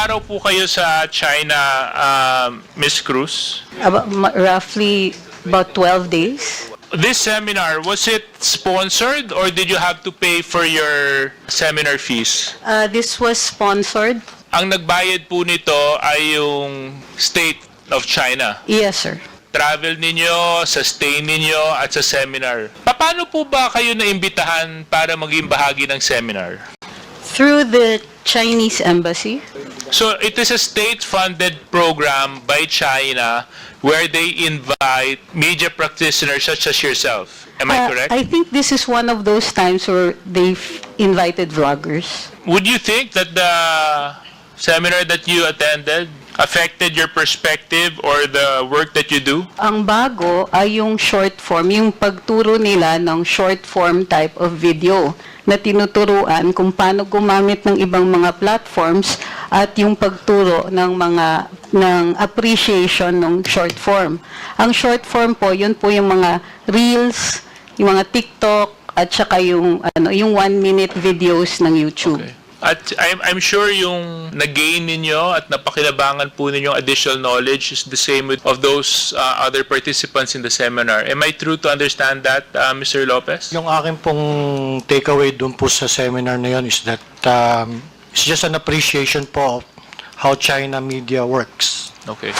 araw po kayo sa China, Miss Cruz? Roughly about 12 days. This seminar, was it sponsored or did you have to pay for your seminar fees? This was sponsored. Ang nagbayad po nito ay yung State of China. Yes, sir. Travel ninyo, sa stay ninyo, at sa seminar. Paano po ba kayo naimbitahan para maging bahagi ng seminar? Through the Chinese embassy. So it is a state-funded program by China where they invite media practitioners such as yourself. Am I correct? I think this is one of those times where they've invited vloggers. Would you think that the seminar that you attended affected your perspective or the work that you do? Ang bago ay yung short form, yung pagturo nila ng short form type of video na tinuturuan kung paano gumamit ng ibang mga platforms at yung pagturo ng appreciation ng short form. Ang short form po, yun po yung mga reels, yung mga TikTok at saka yung 1-minute videos ng YouTube. Okay. At I'm sure yung nag-gain ninyo at napakinabangan po ninyong additional knowledge is the same with of those other participants in the seminar. Am I true to understand that, Mr. Lopez? Yung akin pong takeaway dun po sa seminar na yun is that it's just an appreciation po of how China media works. Okay.